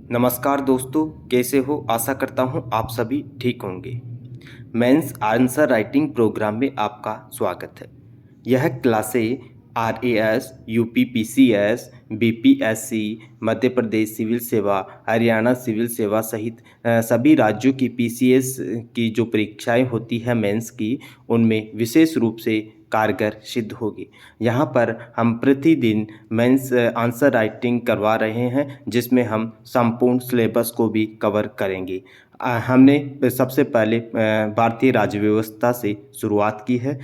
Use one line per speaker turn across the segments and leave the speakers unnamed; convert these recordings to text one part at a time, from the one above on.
नमस्कार दोस्तों, कैसे हो? आशा करता हूँ आप सभी ठीक होंगे। मेंस आंसर राइटिंग प्रोग्राम में आपका स्वागत है। यह क्लासें RAS, UP PCS, BPSC, Madhya Pradesh civil सेवा, हरियाणा सिविल सेवा सहित सभी राज्यों की पीसीएस की जो परीक्षाएं होती है मेंस की, उनमें विशेष रूप से कारगर सिद्ध होगी। यहाँ पर हम प्रतिदिन मेंस आंसर राइटिंग करवा रहे हैं, जिसमें हम संपूर्ण सिलेबस को भी कवर करेंगे। हमने सबसे पहले भारतीय राज्य व्यवस्था से शुरुआत की है।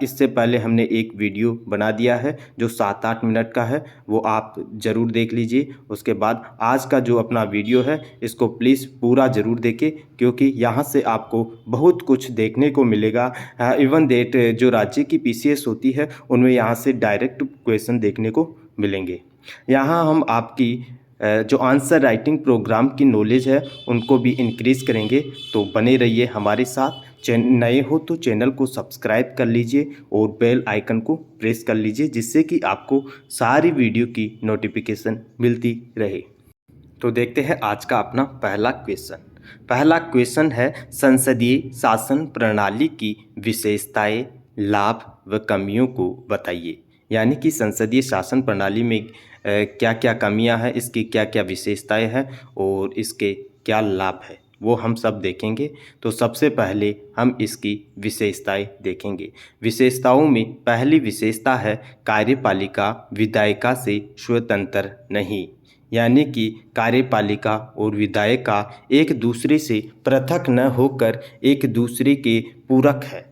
इससे पहले हमने एक वीडियो बना दिया है जो 7-8 मिनट का है, वो आप ज़रूर देख लीजिए। उसके बाद आज का जो अपना वीडियो है, इसको प्लीज़ पूरा ज़रूर देखें, क्योंकि यहाँ से आपको बहुत कुछ देखने को मिलेगा। इवन दैट जो राज्य की पीसीएस होती है, उनमें यहाँ से डायरेक्ट क्वेश्चन देखने को मिलेंगे। यहाँ हम आपकी जो आंसर राइटिंग प्रोग्राम की नॉलेज है, उनको भी इंक्रीज़ करेंगे। तो बने रहिए हमारे साथ। नए हो तो चैनल को सब्सक्राइब कर लीजिए और बेल आइकन को प्रेस कर लीजिए, जिससे कि आपको सारी वीडियो की नोटिफिकेशन मिलती रहे। तो देखते हैं आज का अपना पहला क्वेश्चन। पहला क्वेश्चन है, संसदीय शासन प्रणाली की विशेषताएं, लाभ व कमियों को बताइए। यानी कि संसदीय शासन प्रणाली में क्या क्या कमियां हैं, इसकी क्या क्या विशेषताएं हैं और इसके क्या लाभ है, वो हम सब देखेंगे। तो सबसे पहले हम इसकी विशेषताएं देखेंगे। विशेषताओं में पहली विशेषता है, कार्यपालिका विधायिका से स्वतंत्र नहीं। यानी कि कार्यपालिका और विधायिका एक दूसरे से पृथक न होकर एक दूसरे के पूरक है।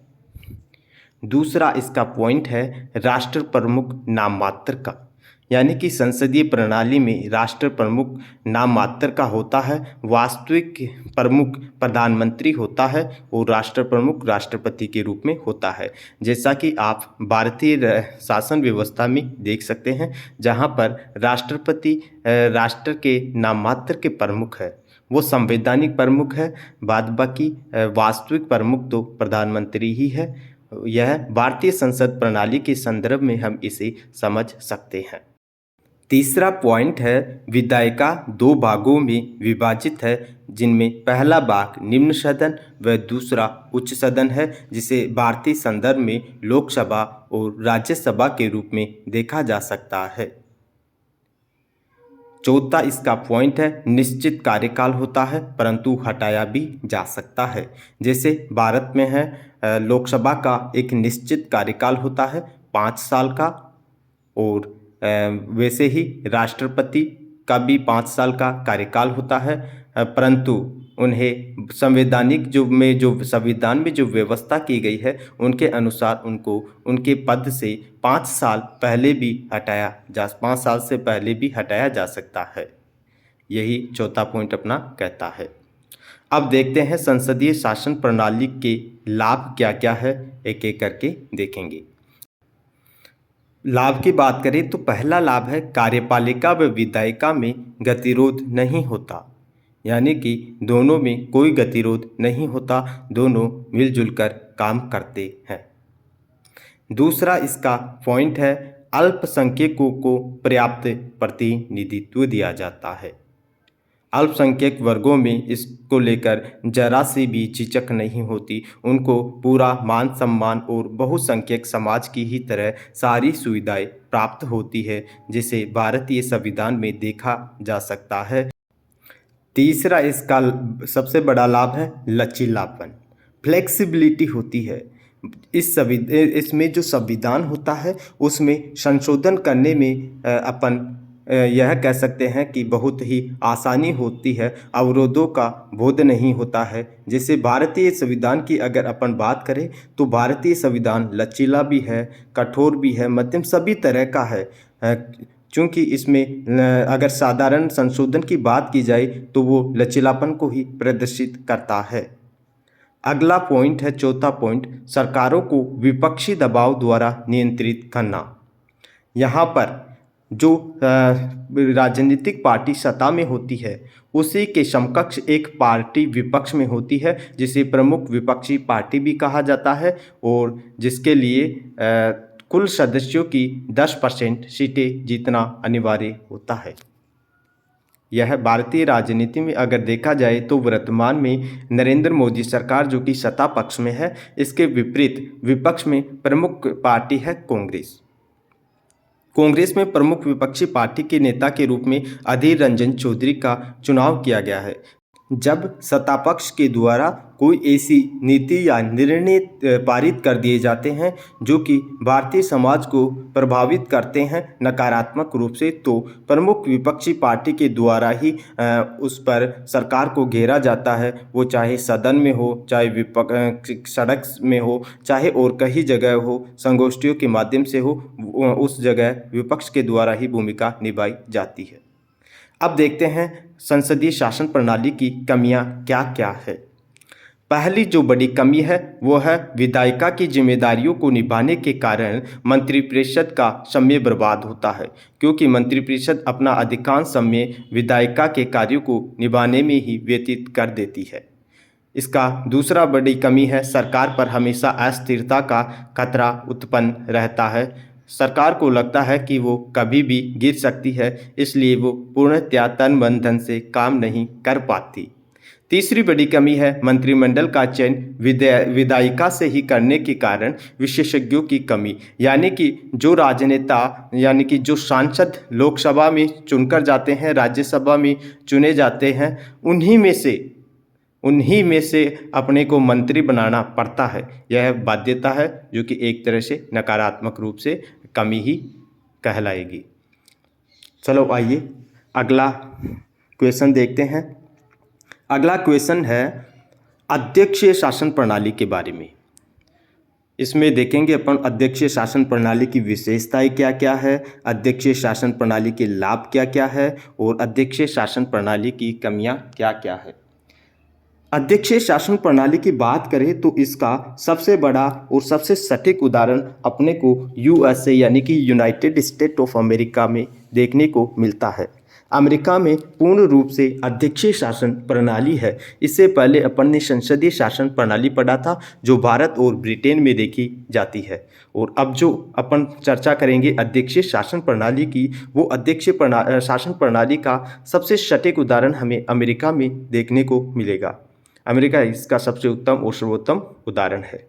दूसरा इसका पॉइंट है, राष्ट्र प्रमुख नाम मात्र का। यानी कि संसदीय प्रणाली में राष्ट्र प्रमुख नाम मात्र का होता है। वास्तविक प्रमुख प्रधानमंत्री होता है और राष्ट्र प्रमुख राष्ट्रपति के रूप में होता है। जैसा कि आप भारतीय शासन व्यवस्था में देख सकते हैं, जहां पर राष्ट्रपति राष्ट्र के नाम मात्र के प्रमुख है, वो संवैधानिक प्रमुख है। बाद बाकी वास्तविक प्रमुख तो प्रधानमंत्री ही है। यह भारतीय संसद प्रणाली के संदर्भ में हम इसे समझ सकते हैं। तीसरा पॉइंट है, विधायिका दो भागों में विभाजित है, जिनमें पहला भाग निम्न सदन व दूसरा उच्च सदन है, जिसे भारतीय संदर्भ में लोकसभा और राज्यसभा के रूप में देखा जा सकता है। चौथा इसका पॉइंट है, निश्चित कार्यकाल होता है परंतु हटाया भी जा सकता है। जैसे भारत में है, लोकसभा का एक निश्चित कार्यकाल होता है 5 साल का, और वैसे ही राष्ट्रपति का भी 5 साल का कार्यकाल होता है, परंतु उन्हें जो संविधान में जो व्यवस्था की गई है, उनके अनुसार उनको उनके पद से 5 साल से पहले भी हटाया जा सकता है। यही चौथा पॉइंट अपना कहता है। अब देखते हैं संसदीय शासन प्रणाली के लाभ क्या क्या है, एक एक करके देखेंगे। लाभ की बात करें तो पहला लाभ है, कार्यपालिका व विधायिका में गतिरोध नहीं होता। यानी कि दोनों में कोई गतिरोध नहीं होता, दोनों मिलजुल कर काम करते हैं। दूसरा इसका पॉइंट है, अल्पसंख्यकों को पर्याप्त प्रतिनिधित्व दिया जाता है। अल्पसंख्यक वर्गों में इसको लेकर जरा सी भी झिझक नहीं होती। उनको पूरा मान सम्मान और बहुसंख्यक समाज की ही तरह सारी सुविधाएं प्राप्त होती है, जिसे भारतीय संविधान में देखा जा सकता है। तीसरा इसका सबसे बड़ा लाभ है, लचीलापन, फ्लेक्सिबिलिटी होती है। इसमें जो संविधान होता है, उसमें संशोधन करने में अपन यह कह सकते हैं कि बहुत ही आसानी होती है, अवरोधों का बोध नहीं होता है। जैसे भारतीय संविधान की अगर अपन बात करें तो भारतीय संविधान लचीला भी है, कठोर भी है, मध्यम सभी तरह का है। चूँकि इसमें अगर साधारण संशोधन की बात की जाए तो वो लचीलापन को ही प्रदर्शित करता है। अगला पॉइंट है, चौथा पॉइंट, सरकारों को विपक्षी दबाव द्वारा नियंत्रित करना। यहाँ पर जो राजनीतिक पार्टी सत्ता में होती है, उसी के समकक्ष एक पार्टी विपक्ष में होती है, जिसे प्रमुख विपक्षी पार्टी भी कहा जाता है, और जिसके लिए कुल सदस्यों की 10% सीटें जीतना अनिवार्य होता है। यह भारतीय राजनीति में अगर देखा जाए तो वर्तमान में नरेंद्र मोदी सरकार जो कि सत्ता पक्ष में है, इसके विपरीत विपक्ष में प्रमुख पार्टी है कांग्रेस। कांग्रेस में प्रमुख विपक्षी पार्टी के नेता के रूप में अधीर रंजन चौधरी का चुनाव किया गया है। जब सत्तापक्ष के द्वारा कोई ऐसी नीति या निर्णय पारित कर दिए जाते हैं जो कि भारतीय समाज को प्रभावित करते हैं नकारात्मक रूप से, तो प्रमुख विपक्षी पार्टी के द्वारा ही उस पर सरकार को घेरा जाता है। वो चाहे सदन में हो, चाहे सड़क में हो, चाहे और कहीं जगह हो, संगोष्ठियों के माध्यम से हो, उस जगह विपक्ष के द्वारा ही भूमिका निभाई जाती है। अब देखते हैं संसदीय शासन प्रणाली की कमियां क्या क्या है। पहली जो बड़ी कमी है वो है विधायिका की जिम्मेदारियों को निभाने के कारण मंत्रिपरिषद का समय बर्बाद होता है, क्योंकि मंत्रिपरिषद अपना अधिकांश समय विधायिका के कार्यों को निभाने में ही व्यतीत कर देती है। इसका दूसरा बड़ी कमी है सरकार पर हमेशा अस्थिरता का खतरा उत्पन्न रहता है। सरकार को लगता है कि वो कभी भी गिर सकती है, इसलिए वो पूर्णतया तन मन धन से काम नहीं कर पाती। तीसरी बड़ी कमी है मंत्रिमंडल का चयन विधायिका से ही करने के कारण विशेषज्ञों की कमी, यानी कि जो राजनेता यानी कि जो सांसद लोकसभा में चुनकर जाते हैं, राज्यसभा में चुने जाते हैं, उन्हीं में से अपने को मंत्री बनाना पड़ता है। यह बाध्यता है जो कि एक तरह से नकारात्मक रूप से कमी ही कहलाएगी। चलो आइए अगला क्वेश्चन देखते हैं। अगला क्वेश्चन है अध्यक्षीय शासन प्रणाली के बारे में। इसमें देखेंगे अपन अध्यक्षीय शासन प्रणाली की विशेषताएं क्या क्या है, अध्यक्षीय शासन प्रणाली के लाभ क्या क्या है और अध्यक्षीय शासन प्रणाली की कमियां क्या क्या है। अध्यक्षीय शासन प्रणाली की बात करें तो इसका सबसे बड़ा और सबसे सटीक उदाहरण अपने को यूएसए यानी कि यूनाइटेड स्टेट ऑफ अमेरिका में देखने को मिलता है। अमेरिका में पूर्ण रूप से अध्यक्षीय शासन प्रणाली है। इससे पहले अपन ने संसदीय शासन प्रणाली पढ़ा था जो भारत और ब्रिटेन में देखी जाती है, और अब जो अपन चर्चा करेंगे अध्यक्षीय शासन प्रणाली की, वो अध्यक्षीय शासन प्रणाली का सबसे सटीक उदाहरण हमें अमेरिका में देखने को मिलेगा। अमेरिका इसका सबसे उत्तम और सर्वोत्तम उदाहरण है।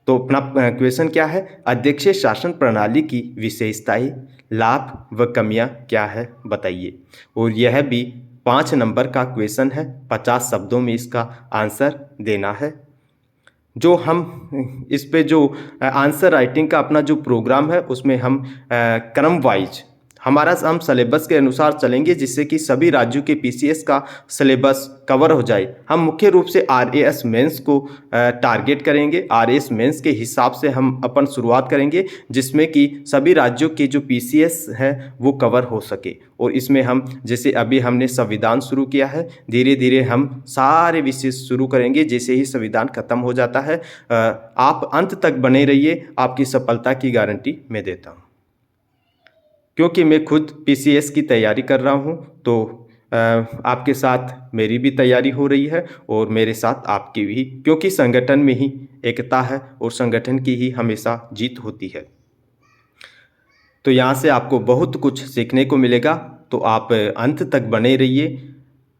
तो अपना क्वेश्चन क्या है, अध्यक्षीय शासन प्रणाली की विशेषताएं, लाभ व कमियां क्या है बताइए। और यह भी 5 नंबर का क्वेश्चन है, 50 शब्दों में इसका आंसर देना है। जो हम इस पे जो आंसर राइटिंग का अपना जो प्रोग्राम है उसमें हम क्रम वाइज हम सिलेबस के अनुसार चलेंगे, जिससे कि सभी राज्यों के पीसीएस का सिलेबस कवर हो जाए। हम मुख्य रूप से आरएएस मेंस को टारगेट करेंगे। आरएएस मेंस के हिसाब से हम अपन शुरुआत करेंगे, जिसमें कि सभी राज्यों के जो पीसीएस है वो कवर हो सके। और इसमें हम जैसे अभी हमने संविधान शुरू किया है, धीरे धीरे हम सारे विषय शुरू करेंगे। जैसे ही संविधान खत्म हो जाता है, आप अंत तक बने रहिए, आपकी सफलता की गारंटी मैं देता हूँ। क्योंकि मैं खुद पीसीएस की तैयारी कर रहा हूँ, तो आपके साथ मेरी भी तैयारी हो रही है और मेरे साथ आपकी भी, क्योंकि संगठन में ही एकता है और संगठन की ही हमेशा जीत होती है। तो यहाँ से आपको बहुत कुछ सीखने को मिलेगा, तो आप अंत तक बने रहिए।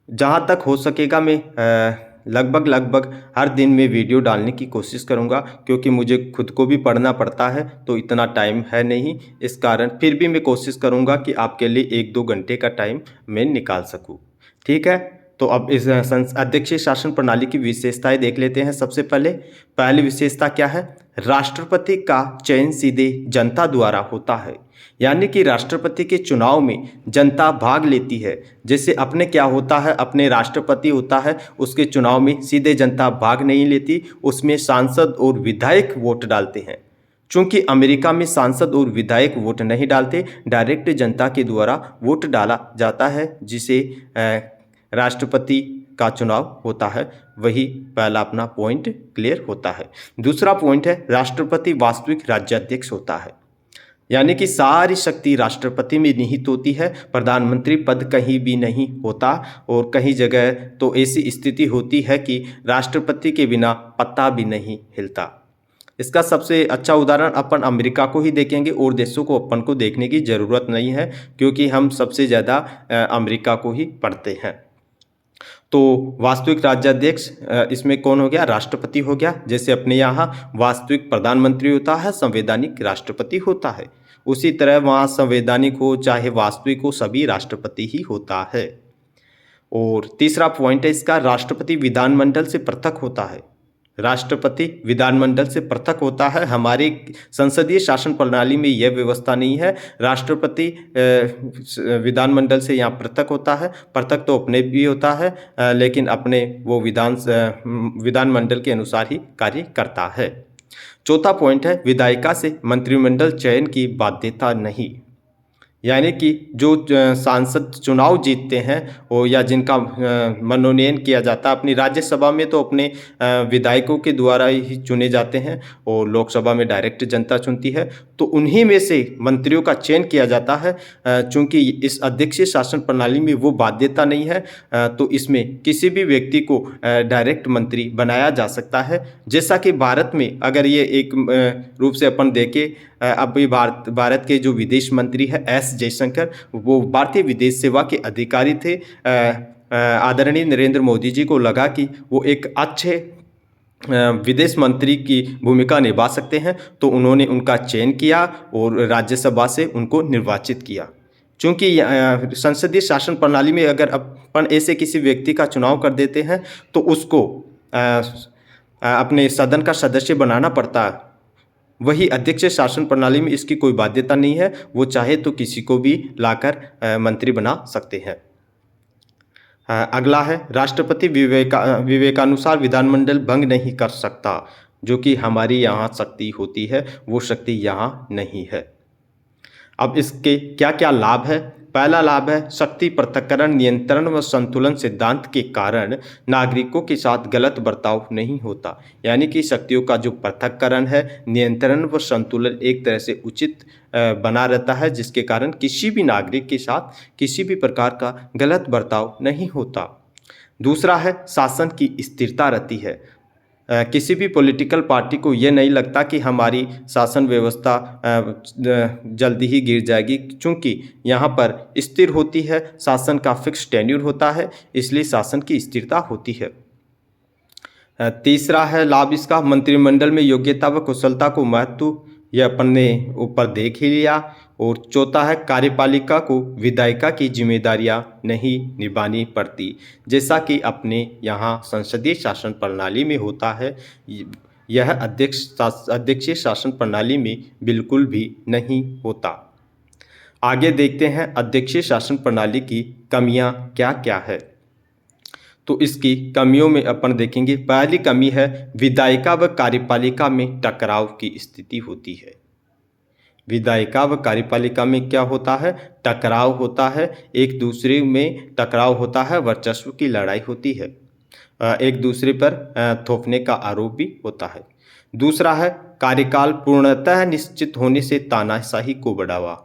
जहाँ तक हो सकेगा मैं लगभग हर दिन में वीडियो डालने की कोशिश करूँगा, क्योंकि मुझे खुद को भी पढ़ना पड़ता है, तो इतना टाइम है नहीं। इस कारण फिर भी मैं कोशिश करूँगा कि आपके लिए 1-2 घंटे का टाइम मैं निकाल सकूँ। ठीक है, तो अब इस अध्यक्षीय शासन प्रणाली की विशेषताएं देख लेते हैं। सबसे पहली विशेषता क्या है, राष्ट्रपति का चयन सीधे जनता द्वारा होता है। यानी कि राष्ट्रपति के चुनाव में जनता भाग लेती है। जैसे अपने क्या होता है, अपने राष्ट्रपति होता है, उसके चुनाव में सीधे जनता भाग नहीं लेती, उसमें सांसद और विधायक वोट डालते हैं। चूंकि अमेरिका में सांसद और विधायक वोट नहीं डालते, डायरेक्ट जनता के द्वारा वोट डाला जाता है, जिसे राष्ट्रपति का चुनाव होता है। वही पहला अपना पॉइंट क्लियर होता है। दूसरा पॉइंट है, राष्ट्रपति वास्तविक राज्याध्यक्ष होता है। यानी कि सारी शक्ति राष्ट्रपति में निहित होती है। प्रधानमंत्री पद कहीं भी नहीं होता, और कहीं जगह तो ऐसी स्थिति होती है कि राष्ट्रपति के बिना पत्ता भी नहीं हिलता। इसका सबसे अच्छा उदाहरण अपन अमेरिका को ही देखेंगे, और देशों को अपन को देखने की ज़रूरत नहीं है, क्योंकि हम सबसे ज़्यादा अमेरिका को ही पढ़ते हैं। तो वास्तविक राज्याध्यक्ष इसमें कौन हो गया? राष्ट्रपति हो गया। जैसे अपने यहाँ वास्तविक प्रधानमंत्री होता है, संवैधानिक राष्ट्रपति होता है, उसी तरह वहाँ संवैधानिक हो चाहे वास्तविक हो, सभी राष्ट्रपति ही होता है। और तीसरा पॉइंट है इसका, राष्ट्रपति विधानमंडल से पृथक होता है। राष्ट्रपति विधानमंडल से पृथक होता है। हमारी संसदीय शासन प्रणाली में यह व्यवस्था नहीं है। राष्ट्रपति विधानमंडल से यहाँ पृथक होता है। पृथक तो अपने भी होता है, लेकिन अपने वो विधानमंडल के अनुसार ही कार्य करता है। चौथा पॉइंट है, विधायिका से मंत्रिमंडल चयन की बाध्यता नहीं। यानी कि जो सांसद चुनाव जीतते हैं वो, या जिनका मनोनयन किया जाता है, अपनी राज्यसभा में तो अपने विधायकों के द्वारा ही चुने जाते हैं, और लोकसभा में डायरेक्ट जनता चुनती है, तो उन्हीं में से मंत्रियों का चयन किया जाता है। चूँकि इस अध्यक्षीय शासन प्रणाली में वो बाध्यता नहीं है, तो इसमें किसी भी व्यक्ति को डायरेक्ट मंत्री बनाया जा सकता है। जैसा कि भारत में अगर ये एक रूप से अपन देखें, अभी भारत के जो विदेश मंत्री है एस जयशंकर, वो भारतीय विदेश सेवा के अधिकारी थे। आदरणीय नरेंद्र मोदी जी को लगा कि वो एक अच्छे विदेश मंत्री की भूमिका निभा सकते हैं, तो उन्होंने उनका चयन किया और राज्यसभा से उनको निर्वाचित किया। चूँकि संसदीय शासन प्रणाली में अगर अपन ऐसे किसी व्यक्ति का चुनाव कर देते हैं तो उसको अपने सदन का सदस्य बनाना पड़ता है। वही अध्यक्षीय शासन प्रणाली में इसकी कोई बाध्यता नहीं है, वो चाहे तो किसी को भी लाकर मंत्री बना सकते हैं। अगला है, राष्ट्रपति विवेकानुसार विधानमंडल भंग नहीं कर सकता, जो कि हमारी यहाँ शक्ति होती है, वो शक्ति यहाँ नहीं है। अब इसके क्या क्या लाभ है? पहला लाभ है, शक्ति पृथक्करण, नियंत्रण व संतुलन सिद्धांत के कारण नागरिकों के साथ गलत बर्ताव नहीं होता। यानी कि शक्तियों का जो पृथक्करण है, नियंत्रण व संतुलन एक तरह से उचित बना रहता है, जिसके कारण किसी भी नागरिक के साथ किसी भी प्रकार का गलत बर्ताव नहीं होता। दूसरा है, शासन की स्थिरता रहती है। किसी भी पॉलिटिकल पार्टी को ये नहीं लगता कि हमारी शासन व्यवस्था जल्दी ही गिर जाएगी, क्योंकि यहाँ पर स्थिर होती है, शासन का फिक्स टेन्यूर होता है, इसलिए शासन की स्थिरता होती है। तीसरा है लाभ इसका, मंत्रिमंडल में योग्यता व कुशलता को महत्व, यह अपन ने ऊपर देख ही लिया। और चौथा है, कार्यपालिका को विधायिका की जिम्मेदारियां नहीं निभानी पड़ती, जैसा कि अपने यहाँ संसदीय शासन प्रणाली में होता है। यह अध्यक्षीय शासन प्रणाली में बिल्कुल भी नहीं होता। आगे देखते हैं अध्यक्षीय शासन प्रणाली की कमियां क्या क्या है। तो इसकी कमियों में अपन देखेंगे, पहली कमी है, विधायिका व कार्यपालिका में टकराव की स्थिति होती है। विधायिका व कार्यपालिका में क्या होता है? टकराव होता है, एक दूसरे में टकराव होता है, वर्चस्व की लड़ाई होती है, एक दूसरे पर थोपने का आरोप भी होता है। दूसरा है, कार्यकाल पूर्णतः निश्चित होने से तानाशाही को बढ़ावा।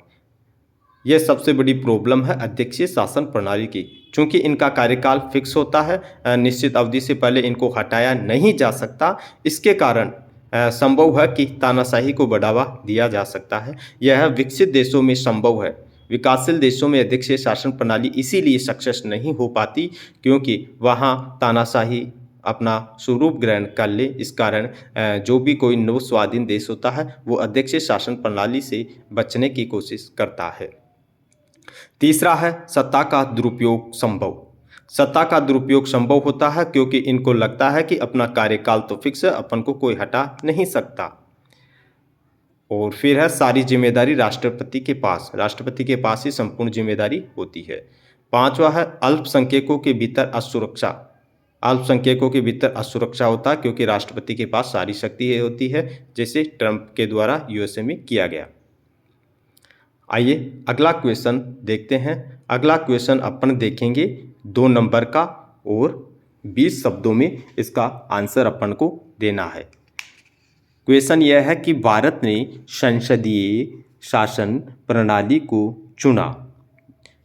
यह सबसे बड़ी प्रॉब्लम है अध्यक्षीय शासन प्रणाली की, क्योंकि इनका कार्यकाल फिक्स होता है, निश्चित अवधि से पहले इनको हटाया नहीं जा सकता। इसके कारण संभव है कि तानाशाही को बढ़ावा दिया जा सकता है। यह विकसित देशों में संभव है, विकासशील देशों में अध्यक्षीय शासन प्रणाली इसीलिए सक्सेस नहीं हो पाती, क्योंकि वहाँ तानाशाही अपना स्वरूप ग्रहण कर ले। इस कारण जो भी कोई नव स्वाधीन देश होता है वो अध्यक्षीय शासन प्रणाली से बचने की कोशिश करता है। तीसरा है, सत्ता का दुरुपयोग संभव। सत्ता का दुरुपयोग संभव होता है क्योंकि इनको लगता है कि अपना कार्यकाल तो फिक्स है, अपन को कोई हटा नहीं सकता। और फिर है, सारी जिम्मेदारी राष्ट्रपति के पास, राष्ट्रपति के पास ही संपूर्ण जिम्मेदारी होती है। पांचवा है, अल्पसंख्यकों के भीतर असुरक्षा। अल्पसंख्यकों के भीतर असुरक्षा होता है क्योंकि राष्ट्रपति के पास सारी शक्ति होती है, जैसे ट्रंप के द्वारा यूएसए में किया गया। आइए अगला क्वेश्चन देखते हैं। अगला क्वेश्चन अपन देखेंगे 2 नंबर का, और 20 शब्दों में इसका आंसर अपन को देना है। क्वेश्चन यह है कि भारत ने संसदीय शासन प्रणाली को चुना,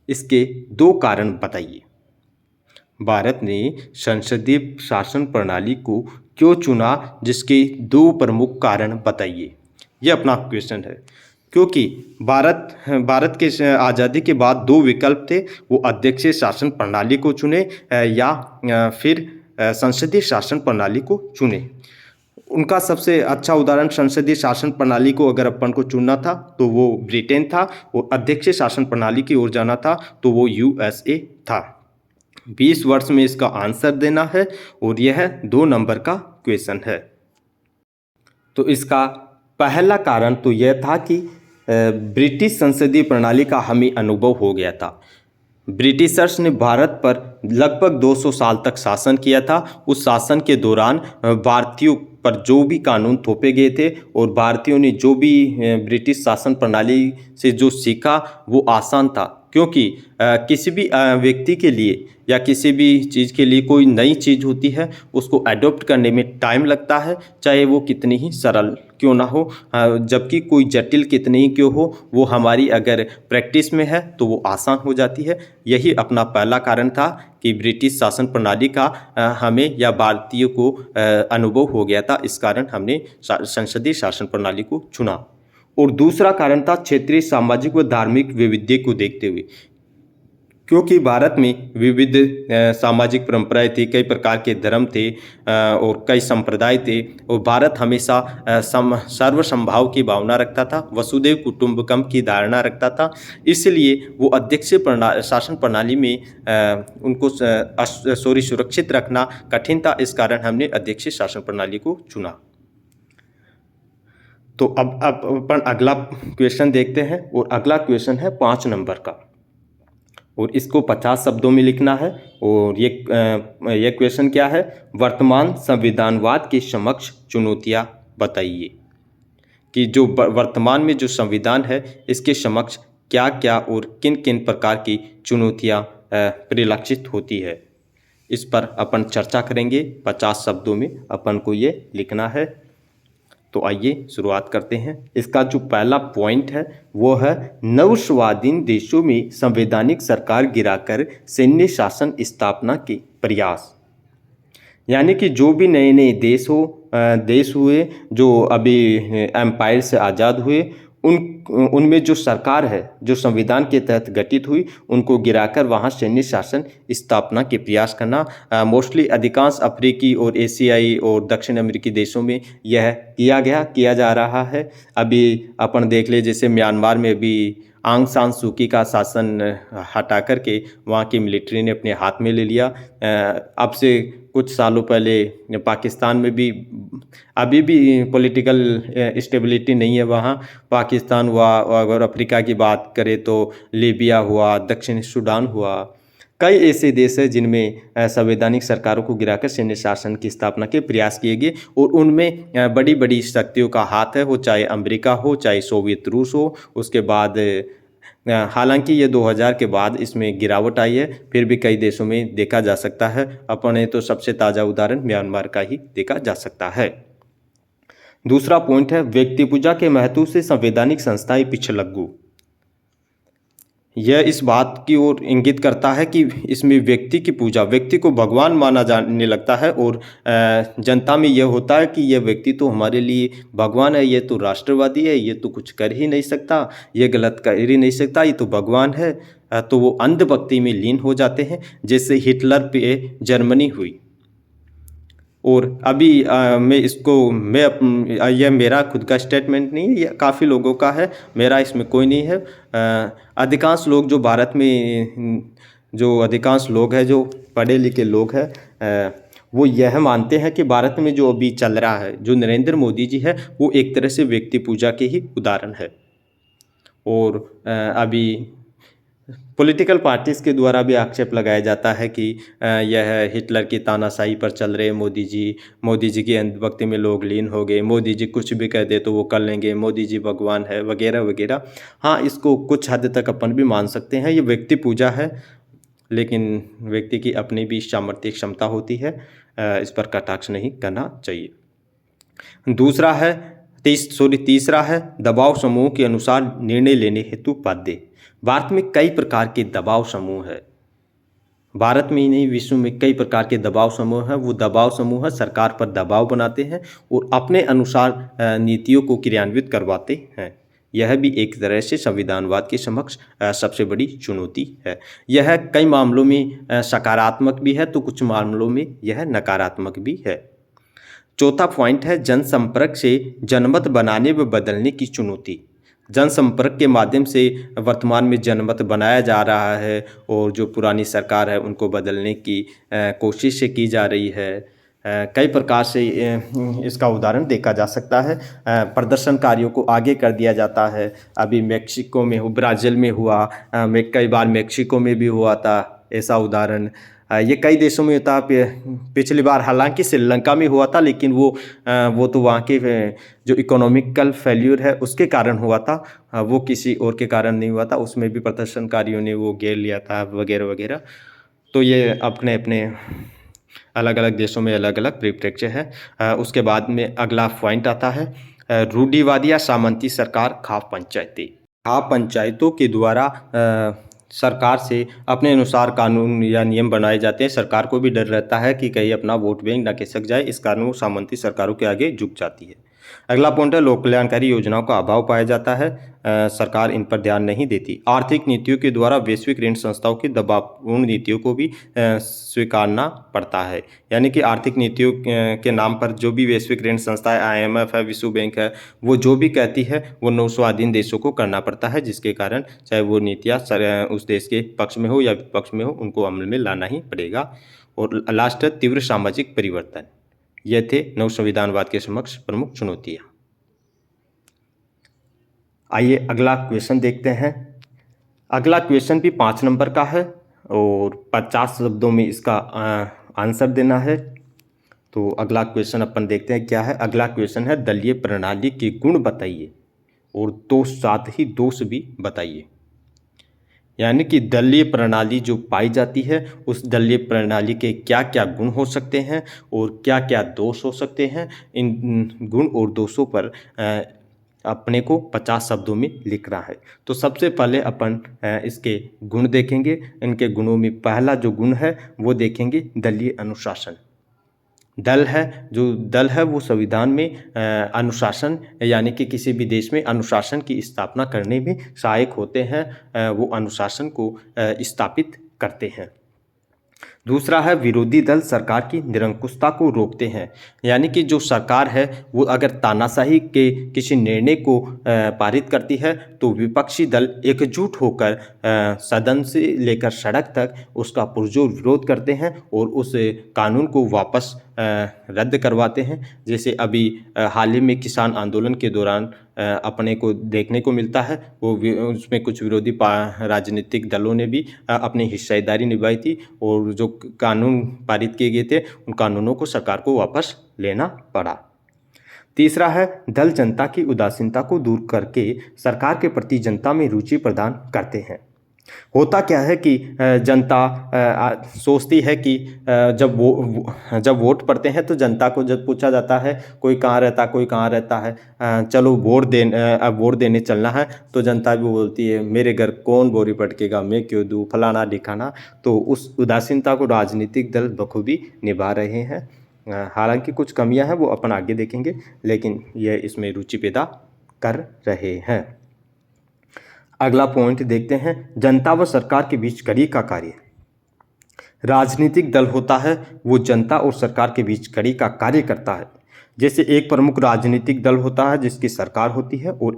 इसके 2 कारण बताइए। भारत ने संसदीय शासन प्रणाली को क्यों चुना, जिसके दो प्रमुख कारण बताइए। ये अपना क्वेश्चन है। क्योंकि भारत के आज़ादी के बाद दो विकल्प थे, वो अध्यक्षीय शासन प्रणाली को चुने या फिर संसदीय शासन प्रणाली को चुने। उनका सबसे अच्छा उदाहरण संसदीय शासन प्रणाली को अगर अपन को चुनना था तो वो ब्रिटेन था, और अध्यक्षीय शासन प्रणाली की ओर जाना था तो वो यूएसए था। 20 वर्ष में इसका आंसर देना है और यह 2 नंबर का क्वेश्चन है। तो इसका पहला कारण तो यह था कि ब्रिटिश संसदीय प्रणाली का हमें अनुभव हो गया था। ब्रिटिशर्स ने भारत पर लगभग 200 साल तक शासन किया था। उस शासन के दौरान भारतीयों पर जो भी कानून थोपे गए थे और भारतीयों ने जो भी ब्रिटिश शासन प्रणाली से जो सीखा वो आसान था, क्योंकि किसी भी व्यक्ति के लिए या किसी भी चीज़ के लिए कोई नई चीज़ होती है, उसको अडॉप्ट करने में टाइम लगता है, चाहे वो कितनी ही सरल क्यों ना हो, जबकि कोई जटिल कितनी ही क्यों हो, वो हमारी अगर प्रैक्टिस में है तो वो आसान हो जाती है। यही अपना पहला कारण था कि ब्रिटिश शासन प्रणाली का हमें या भारतीयों को अनुभव हो गया था, इस कारण हमने संसदीय शासन प्रणाली को चुना। और दूसरा कारण था क्षेत्रीय सामाजिक व धार्मिक विविधता को देखते हुए, क्योंकि भारत में विविध सामाजिक परंपराएं थी, कई प्रकार के धर्म थे और कई संप्रदाय थे, और भारत हमेशा सर्वसंभाव की भावना रखता था, वसुधैव कुटुंबकम की धारणा रखता था। इसलिए वो अध्यक्षीय शासन प्रणाली में उनको सुरक्षित रखना कठिन था, इस कारण हमने अध्यक्षीय शासन प्रणाली को चुना। तो अब अपन अगला क्वेश्चन देखते हैं, और अगला क्वेश्चन है 5 नंबर का, और इसको 50 शब्दों में लिखना है। और ये क्वेश्चन क्या है, वर्तमान संविधानवाद के समक्ष चुनौतियां बताइए। कि जो वर्तमान में जो संविधान है इसके समक्ष क्या क्या और किन किन प्रकार की चुनौतियां परिलक्षित होती है, इस पर अपन चर्चा करेंगे। 50 शब्दों में अपन को ये लिखना है। तो आइए शुरुआत करते हैं। इसका जो पहला पॉइंट है वो है नवस्वाधीन देशों में संवैधानिक सरकार गिराकर सैन्य शासन स्थापना के प्रयास। यानी कि जो भी नए नए देश हुए जो अभी एम्पायर से आज़ाद हुए, उनमें जो सरकार है जो संविधान के तहत गठित हुई, उनको गिराकर वहाँ सैन्य शासन स्थापना के प्रयास करना। मोस्टली अधिकांश अफ्रीकी और एशियाई और दक्षिण अमेरिकी देशों में यह किया जा रहा है। अभी अपन देख ले, जैसे म्यांमार में भी आंग सान सूकी का शासन हटा करके वहाँ की मिलिट्री ने अपने हाथ में ले लिया। अब से कुछ सालों पहले पाकिस्तान में भी अभी भी पॉलिटिकल स्टेबिलिटी नहीं है वहाँ। पाकिस्तान हुआ, अगर अफ्रीका की बात करें तो लीबिया हुआ, दक्षिण सूडान हुआ, कई ऐसे देश हैं जिनमें संवैधानिक सरकारों को गिराकर सैन्य शासन की स्थापना के प्रयास किए गए, और उनमें बड़ी बड़ी शक्तियों का हाथ है, वो चाहे अमेरिका हो, चाहे सोवियत रूस हो। उसके बाद हालांकि ये 2000 के बाद इसमें गिरावट आई है, फिर भी कई देशों में देखा जा सकता है। अपने तो सबसे ताज़ा उदाहरण म्यांमार का ही देखा जा सकता है। दूसरा पॉइंट है व्यक्ति पूजा के महत्व से संवैधानिक संस्थाएं पिछलग्गू। यह इस बात की ओर इंगित करता है कि इसमें व्यक्ति की पूजा, व्यक्ति को भगवान माना जाने लगता है, और जनता में यह होता है कि यह व्यक्ति तो हमारे लिए भगवान है, ये तो राष्ट्रवादी है, ये तो कुछ कर ही नहीं सकता, ये गलत कर ही नहीं सकता, ये तो भगवान है। तो वो अंधभक्ति में लीन हो जाते हैं, जैसे हिटलर पे जर्मनी हुई। और अभी यह मेरा खुद का स्टेटमेंट नहीं है, यह काफ़ी लोगों का है, मेरा इसमें कोई नहीं है। अधिकांश लोग जो भारत में जो अधिकांश लोग हैं जो पढ़े लिखे लोग हैं, वो यह मानते हैं कि भारत में जो अभी चल रहा है, जो नरेंद्र मोदी जी है, वो एक तरह से व्यक्ति पूजा के ही उदाहरण है। और अभी पॉलिटिकल पार्टीज़ के द्वारा भी आक्षेप लगाया जाता है कि यह हिटलर की तानाशाही पर चल रहे मोदी जी की अंधभक्ति में लोग लीन हो गए, मोदी जी कुछ भी कह दे तो वो कर लेंगे, मोदी जी भगवान है, वगैरह वगैरह। हाँ, इसको कुछ हद तक अपन भी मान सकते हैं, ये व्यक्ति पूजा है, लेकिन व्यक्ति की अपनी भी सामर्थ्य क्षमता होती है, इस पर कटाक्ष नहीं करना चाहिए। तीसरा है दबाव समूह के अनुसार निर्णय लेने हेतु बाध्य। भारत में कई प्रकार के दबाव समूह है। भारत में ही नहीं, विश्व में कई प्रकार के दबाव समूह हैं। वो दबाव समूह सरकार पर दबाव बनाते हैं और अपने अनुसार नीतियों को क्रियान्वित करवाते हैं। यह भी एक तरह से संविधानवाद के समक्ष सबसे बड़ी चुनौती है। यह कई मामलों में सकारात्मक भी है तो कुछ मामलों में यह नकारात्मक भी है। चौथा पॉइंट है जनसंपर्क से जनमत बनाने व बदलने की चुनौती। जनसंपर्क के माध्यम से वर्तमान में जनमत बनाया जा रहा है और जो पुरानी सरकार है उनको बदलने की कोशिश की जा रही है। कई प्रकार से इसका उदाहरण देखा जा सकता है। प्रदर्शनकारियों को आगे कर दिया जाता है। अभी मेक्सिको में हो, ब्राज़ील में हुआ, कई बार मेक्सिको में भी हुआ था ऐसा उदाहरण। ये कई देशों में होता। पिछली बार हालांकि श्रीलंका में हुआ था, लेकिन वो तो वहाँ के जो इकोनॉमिकल फेल्यूर है उसके कारण हुआ था, वो किसी और के कारण नहीं हुआ था। उसमें भी प्रदर्शनकारियों ने वो घेर लिया था वगैरह वगैरह। तो ये अपने अपने अलग अलग देशों में अलग अलग परिप्रेक्ष्य है। उसके बाद में अगला पॉइंट आता है रूढ़िवादी या सामंती सरकार, खाप पंचायतें। खाप पंचायतों के द्वारा सरकार से अपने अनुसार कानून या नियम बनाए जाते हैं। सरकार को भी डर रहता है कि कहीं अपना वोट बैंक न खिसक जाए, इस कारण वो सामंती सरकारों के आगे झुक जाती है। अगला पॉइंट है लोक कल्याणकारी योजनाओं का अभाव पाया जाता है। सरकार इन पर ध्यान नहीं देती। आर्थिक नीतियों के द्वारा वैश्विक ऋण संस्थाओं की दबावपूर्ण नीतियों को भी स्वीकारना पड़ता है। यानी कि आर्थिक नीतियों के नाम पर जो भी वैश्विक ऋण संस्था है, IMF है, विश्व बैंक है, वो जो भी कहती है वो 9 स्वाधीन देशों को करना पड़ता है, जिसके कारण चाहे वो नीतियाँ उस देश के पक्ष में हो या विपक्ष में हो, उनको अमल में लाना ही पड़ेगा। और लास्ट है तीव्र सामाजिक परिवर्तन। ये थे नव संविधानवाद के समक्ष प्रमुख चुनौतियाँ। आइए अगला क्वेश्चन देखते हैं। अगला क्वेश्चन भी 5 नंबर का है और 50 शब्दों में इसका आंसर देना है। तो अगला क्वेश्चन अपन देखते हैं क्या है। अगला क्वेश्चन है दलीय प्रणाली के गुण बताइए और साथ ही दोष भी बताइए। यानी कि दलीय प्रणाली जो पाई जाती है उस दलीय प्रणाली के क्या क्या गुण हो सकते हैं और क्या क्या दोष हो सकते हैं। इन गुण और दोषों पर अपने को 50 शब्दों में लिखना है। तो सबसे पहले अपन इसके गुण देखेंगे। इनके गुणों में पहला जो गुण है वो देखेंगे दलीय अनुशासन। दल है वो संविधान में अनुशासन यानी कि किसी भी देश में अनुशासन की स्थापना करने में सहायक होते हैं। वो अनुशासन को स्थापित करते हैं। दूसरा है विरोधी दल सरकार की निरंकुशता को रोकते हैं। यानी कि जो सरकार है वो अगर तानाशाही के किसी निर्णय को पारित करती है तो विपक्षी दल एकजुट होकर सदन से लेकर सड़क तक उसका पुरजोर विरोध करते हैं और उस कानून को वापस रद्द करवाते हैं। जैसे अभी हाल ही में किसान आंदोलन के दौरान अपने को देखने को मिलता है, वो उसमें कुछ विरोधी राजनीतिक दलों ने भी अपनी हिस्सेदारी निभाई थी और जो कानून पारित किए गए थे उन कानूनों को सरकार को वापस लेना पड़ा। तीसरा है दल जनता की उदासीनता को दूर करके सरकार के प्रति जनता में रुचि प्रदान करते हैं। होता क्या है कि जनता सोचती है कि जब वोट पड़ते हैं तो जनता को जब पूछा जाता है कोई कहाँ रहता है, चलो अब वोट देने चलना है, तो जनता भी बोलती है मेरे घर कौन बोरी पटकेगा, मैं क्यों दूँ, फलाना ढिकाना। तो उस उदासीनता को राजनीतिक दल बखूबी निभा रहे हैं। हालांकि कुछ कमियां हैं वो अपन आगे देखेंगे, लेकिन यह इसमें रुचि पैदा कर रहे हैं। अगला पॉइंट देखते हैं जनता व सरकार के बीच कड़ी का कार्य। राजनीतिक दल होता है वो जनता और सरकार के बीच कड़ी का कार्य करता है। जैसे एक प्रमुख राजनीतिक दल होता है जिसकी सरकार होती है और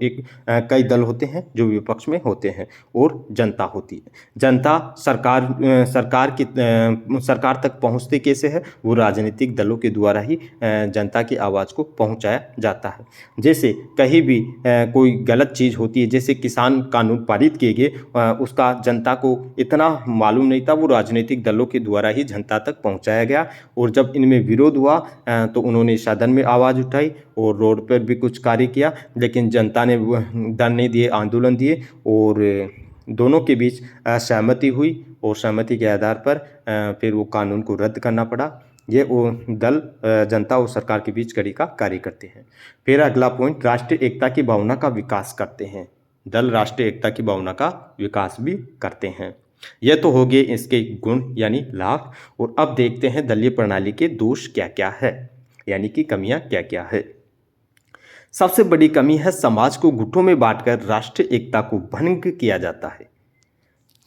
कई दल होते हैं जो विपक्ष में होते हैं और जनता होती है। जनता सरकार तक पहुंचती कैसे है, वो राजनीतिक दलों के द्वारा ही जनता की आवाज़ को पहुंचाया जाता है। जैसे कहीं भी कोई गलत चीज़ होती है, जैसे किसान कानून पारित किए गए, उसका जनता को इतना मालूम नहीं था, वो राजनीतिक दलों के द्वारा ही जनता तक पहुँचाया गया। और जब इनमें विरोध हुआ तो उन्होंने सदन में आवाज़ उठाई और रोड पर भी कुछ कार्य किया, लेकिन जनता ने धरने दिए, आंदोलन दिए और दोनों के बीच सहमति हुई और सहमति के आधार पर फिर वो कानून को रद्द करना पड़ा। ये वो दल जनता और सरकार के बीच कड़ी का कार्य करते हैं। फिर अगला पॉइंट राष्ट्रीय एकता की भावना का विकास करते हैं। दल राष्ट्रीय एकता की भावना का विकास भी करते हैं। यह तो हो गए इसके गुण यानी लाभ। और अब देखते हैं दलीय प्रणाली के दोष क्या क्या है, यानी कि कमियां क्या क्या है। सबसे बड़ी कमी है समाज को गुटों में बांटकर राष्ट्रीय एकता को भंग किया जाता है।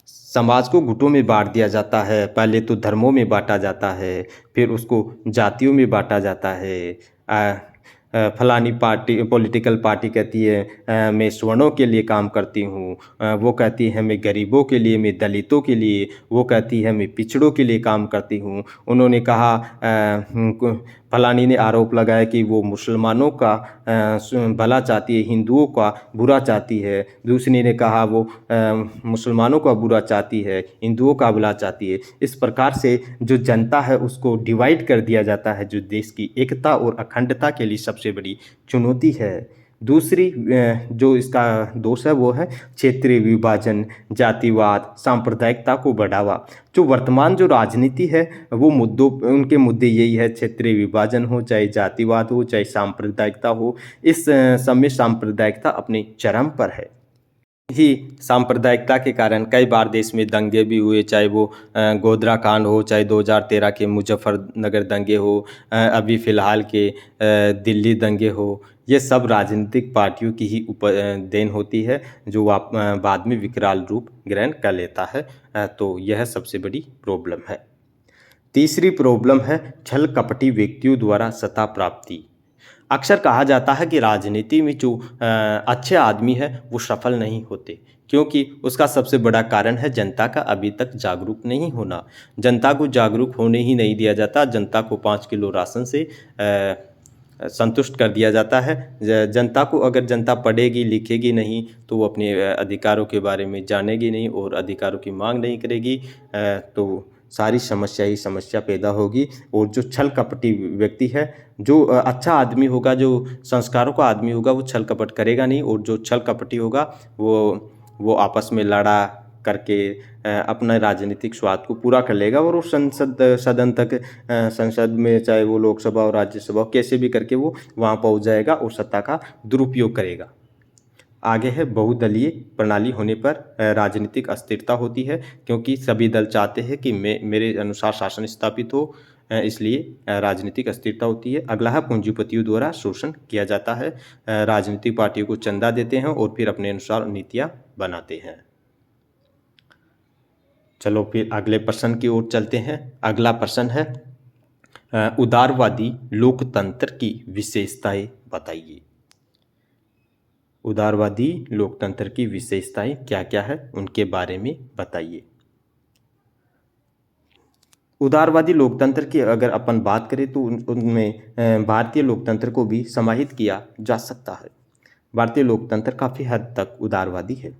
समाज को गुटों में बांट दिया जाता है। पहले तो धर्मों में बांटा जाता है, फिर उसको जातियों में बांटा जाता है। फलानी पार्टी पॉलिटिकल पार्टी कहती है मैं सवर्णों के लिए काम करती हूँ, वो कहती है मैं गरीबों के लिए, मैं दलितों के लिए, वो कहती है मैं पिछड़ों के लिए काम करती हूँ। उन्होंने कहा फलानी ने आरोप लगाया कि वो मुसलमानों का भला चाहती है, हिंदुओं का बुरा चाहती है। दूसरी ने कहा वो मुसलमानों का बुरा चाहती है, हिंदुओं का भला चाहती है। इस प्रकार से जो जनता है उसको डिवाइड कर दिया जाता है, जो देश की एकता और अखंडता के लिए सबसे बड़ी चुनौती है। दूसरी जो इसका दोष है वो है क्षेत्रीय विभाजन, जातिवाद, सांप्रदायिकता को बढ़ावा। जो वर्तमान जो राजनीति है वो उनके मुद्दे यही है, क्षेत्रीय विभाजन हो, चाहे जातिवाद हो, चाहे सांप्रदायिकता हो। इस समय सांप्रदायिकता अपने चरम पर है। ही सांप्रदायिकता के कारण कई बार देश में दंगे भी हुए, चाहे वो गोधरा कांड हो, चाहे 2013 के मुजफ्फरनगर दंगे हो, अभी फ़िलहाल के दिल्ली दंगे हो। ये सब राजनीतिक पार्टियों की ही देन होती है, जो बाद में विकराल रूप ग्रहण कर लेता है। तो यह सबसे बड़ी प्रॉब्लम है। तीसरी प्रॉब्लम है छल कपटी व्यक्तियों द्वारा सत्ता प्राप्ति। अक्सर कहा जाता है कि राजनीति में जो अच्छे आदमी है वो सफल नहीं होते, क्योंकि उसका सबसे बड़ा कारण है जनता का अभी तक जागरूक नहीं होना। जनता को जागरूक होने ही नहीं दिया जाता। जनता को 5 किलो राशन से संतुष्ट कर दिया जाता है। जनता को अगर जनता पढ़ेगी लिखेगी नहीं तो वो अपने अधिकारों के बारे में जानेगी नहीं और अधिकारों की मांग नहीं करेगी, तो सारी समस्या ही समस्या पैदा होगी। और जो छल कपटी व्यक्ति है, जो अच्छा आदमी होगा, जो संस्कारों का आदमी होगा, वो छल कपट करेगा नहीं। और जो छल कपटी होगा वो आपस में लड़ा करके अपना राजनीतिक स्वार्थ को पूरा कर लेगा और वो सदन तक, संसद में चाहे वो लोकसभा और राज्यसभा कैसे भी करके वो वहाँ पहुँच जाएगा और सत्ता का दुरुपयोग करेगा। आगे है बहुदलीय प्रणाली होने पर राजनीतिक अस्थिरता होती है, क्योंकि सभी दल चाहते हैं कि मेरे अनुसार शासन स्थापित हो, इसलिए राजनीतिक अस्थिरता होती है। अगला है पूंजीपतियों द्वारा शोषण किया जाता है। राजनीतिक पार्टियों को चंदा देते हैं और फिर अपने अनुसार नीतियाँ बनाते हैं। चलो फिर अगले प्रश्न की ओर चलते हैं। अगला प्रश्न है उदारवादी लोकतंत्र की विशेषताएं बताइए। उदारवादी लोकतंत्र की विशेषताएं क्या क्या है उनके बारे में बताइए। उदारवादी लोकतंत्र की अगर अपन बात करें तो उनमें भारतीय लोकतंत्र को भी समाहित किया जा सकता है। भारतीय लोकतंत्र काफ़ी हद तक उदारवादी है।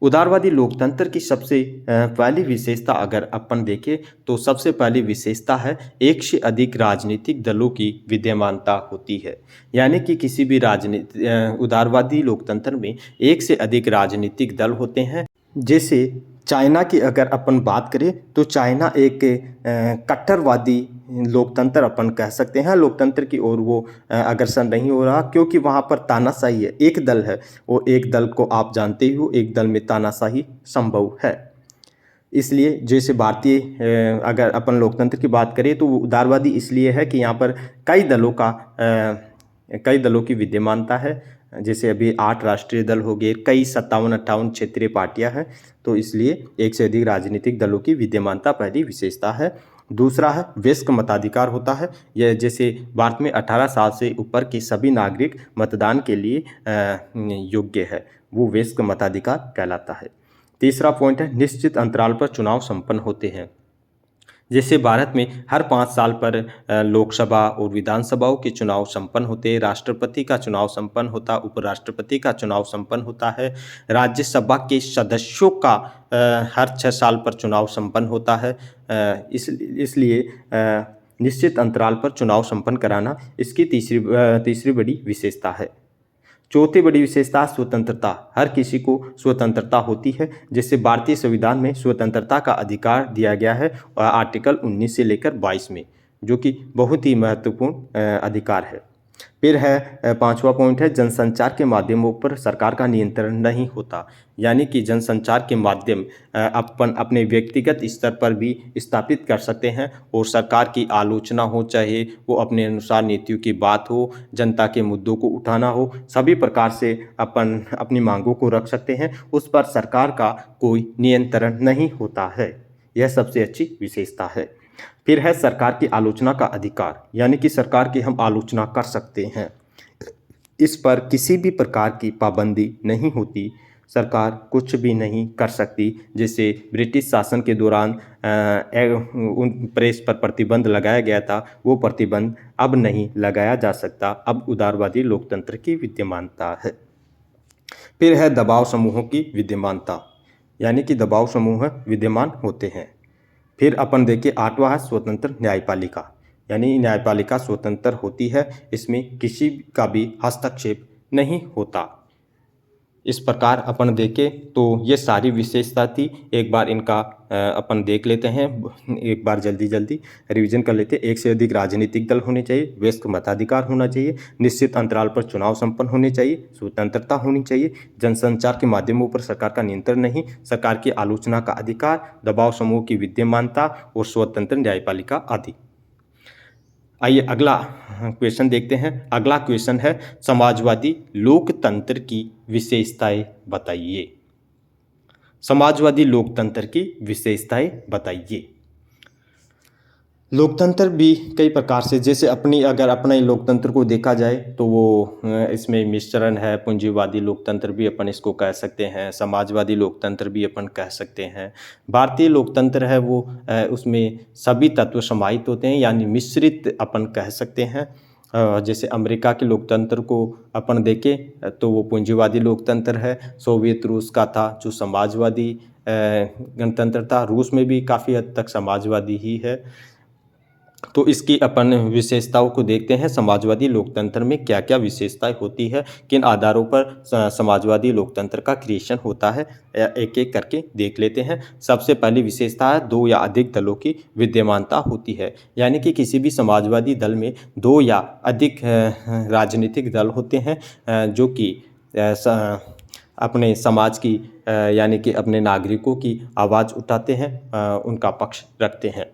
उदारवादी लोकतंत्र की सबसे पहली विशेषता अगर अपन देखें तो सबसे पहली विशेषता है एक से अधिक राजनीतिक दलों की विद्यमानता होती है। यानी कि किसी भी उदारवादी लोकतंत्र में एक से अधिक राजनीतिक दल होते हैं। जैसे चाइना की अगर अपन बात करें तो चाइना एक कट्टरवादी लोकतंत्र अपन कह सकते हैं। लोकतंत्र की ओर वो अग्रसर नहीं हो रहा, क्योंकि वहाँ पर तानाशाही है। एक दल है, वो एक दल को आप जानते ही हो, एक दल में तानाशाही संभव है। इसलिए जैसे भारतीय अगर अपन लोकतंत्र की बात करें तो उदारवादी इसलिए है कि यहाँ पर कई दलों की विद्यमानता है। जैसे अभी 8 राष्ट्रीय दल हो गए, कई 57-58 क्षेत्रीय पार्टियां हैं, तो इसलिए एक से अधिक राजनीतिक दलों की विद्यमानता पहली विशेषता है। दूसरा है वयस्क मताधिकार होता है। यह जैसे भारत में 18 साल से ऊपर के सभी नागरिक मतदान के लिए योग्य है, वो वयस्क मताधिकार कहलाता है। तीसरा पॉइंट है निश्चित अंतराल पर चुनाव संपन्न होते हैं। जैसे भारत में हर 5 साल पर लोकसभा और विधानसभाओं के चुनाव संपन्न होते हैं, राष्ट्रपति का चुनाव संपन्न होता, उपराष्ट्रपति का चुनाव संपन्न होता है, राज्यसभा के सदस्यों का हर 6 साल पर चुनाव संपन्न होता है। इसलिए निश्चित अंतराल पर चुनाव संपन्न कराना इसकी तीसरी बड़ी विशेषता है। चौथी बड़ी विशेषता स्वतंत्रता। हर किसी को स्वतंत्रता होती है, जिससे भारतीय संविधान में स्वतंत्रता का अधिकार दिया गया है आर्टिकल 19 से लेकर 22 में, जो कि बहुत ही महत्वपूर्ण अधिकार है। फिर है पांचवा पॉइंट है जनसंचार के माध्यमों पर सरकार का नियंत्रण नहीं होता, यानी कि जनसंचार के माध्यम अपन अपने व्यक्तिगत स्तर पर भी स्थापित कर सकते हैं और सरकार की आलोचना हो, चाहे वो अपने अनुसार नीतियों की बात हो, जनता के मुद्दों को उठाना हो, सभी प्रकार से अपन अपनी मांगों को रख सकते हैं। उस पर सरकार का कोई नियंत्रण नहीं होता है। यह सबसे अच्छी विशेषता है। फिर है सरकार की आलोचना का अधिकार, यानी कि सरकार की हम आलोचना कर सकते हैं, इस पर किसी भी प्रकार की पाबंदी नहीं होती, सरकार कुछ भी नहीं कर सकती। जैसे ब्रिटिश शासन के दौरान उन प्रेस पर प्रतिबंध लगाया गया था, वो प्रतिबंध अब नहीं लगाया जा सकता। अब उदारवादी लोकतंत्र की विद्यमानता है। फिर है दबाव समूहों की विद्यमानता, यानी कि दबाव समूह विद्यमान होते हैं। फिर अपन देखिए आठवां है स्वतंत्र न्यायपालिका, यानी न्यायपालिका स्वतंत्र होती है, इसमें किसी का भी हस्तक्षेप नहीं होता। इस प्रकार अपन देखें तो ये सारी विशेषता थी। एक बार इनका अपन देख लेते हैं, एक बार जल्दी जल्दी रिवीजन कर लेते हैं। एक से अधिक राजनीतिक दल होने चाहिए, वयस्क मताधिकार होना चाहिए, निश्चित अंतराल पर चुनाव संपन्न होने चाहिए, स्वतंत्रता होनी चाहिए, जनसंचार के माध्यमों पर सरकार का नियंत्रण नहीं, सरकार की आलोचना का अधिकार, दबाव समूह की विद्यमानता और स्वतंत्र न्यायपालिका आदि। आइए अगला क्वेश्चन देखते हैं। अगला क्वेश्चन है समाजवादी लोकतंत्र की विशेषताएं बताइए। समाजवादी लोकतंत्र की विशेषताएं बताइए। लोकतंत्र भी कई प्रकार से, जैसे अगर अपने लोकतंत्र को देखा जाए तो वो इसमें मिश्रण है। पूंजीवादी लोकतंत्र भी अपन इसको कह सकते हैं, समाजवादी लोकतंत्र भी अपन कह सकते हैं। भारतीय लोकतंत्र है वो उसमें सभी तत्व समाहित होते हैं, यानी मिश्रित अपन कह सकते हैं। जैसे अमेरिका के लोकतंत्र को अपन देखें तो वो पूंजीवादी लोकतंत्र है। सोवियत रूस का था जो समाजवादी गणतंत्र था। रूस में भी काफ़ी हद तक समाजवादी ही है। तो इसकी अपन विशेषताओं को देखते हैं। समाजवादी लोकतंत्र में क्या क्या विशेषताएं होती है, किन आधारों पर समाजवादी लोकतंत्र का क्रिएशन होता है, एक एक करके देख लेते हैं। सबसे पहली विशेषता है दो या अधिक दलों की विद्यमानता होती है, यानी कि किसी भी समाजवादी दल में दो या अधिक राजनीतिक दल होते हैं जो कि अपने समाज की यानी कि अपने नागरिकों की आवाज़ उठाते हैं, उनका पक्ष रखते हैं।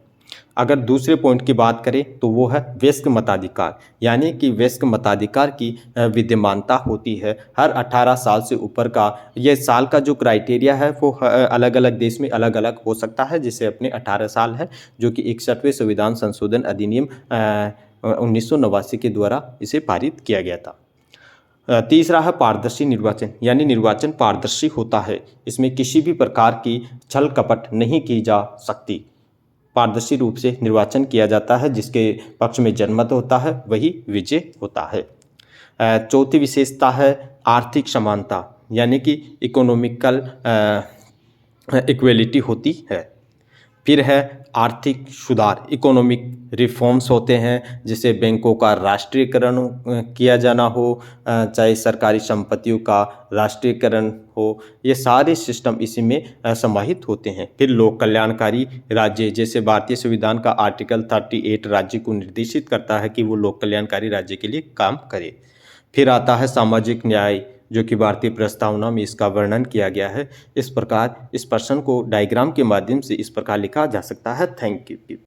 अगर दूसरे पॉइंट की बात करें तो वो है वयस्क मताधिकार, यानी कि वयस्क मताधिकार की विद्यमानता होती है। हर 18 साल से ऊपर का, ये साल का जो क्राइटेरिया है वो अलग अलग देश में अलग अलग हो सकता है। जैसे अपने 18 साल है जो कि 61वें संविधान संशोधन अधिनियम 1989 के द्वारा इसे पारित किया गया था। तीसरा है पारदर्शी निर्वाचन, यानी निर्वाचन पारदर्शी होता है, इसमें किसी भी प्रकार की छल कपट नहीं की जा सकती। पारदर्शी रूप से निर्वाचन किया जाता है, जिसके पक्ष में जनमत होता है वही विजय होता है। चौथी विशेषता है आर्थिक समानता, यानी कि इकोनॉमिकल इक्वेलिटी होती है। फिर है आर्थिक सुधार, इकोनॉमिक रिफॉर्म्स होते हैं, जैसे बैंकों का राष्ट्रीयकरण किया जाना हो, चाहे सरकारी संपत्तियों का राष्ट्रीयकरण हो, ये सारे सिस्टम इसी में समाहित होते हैं। फिर लोक कल्याणकारी राज्य, जैसे भारतीय संविधान का आर्टिकल 38 राज्य को निर्देशित करता है कि वो लोक कल्याणकारी राज्य के लिए काम करे। फिर आता है सामाजिक न्याय, जो कि भारतीय प्रस्तावना में इसका वर्णन किया गया है। इस प्रकार इस प्रश्न को डायग्राम के माध्यम से इस प्रकार लिखा जा सकता है। Thank you.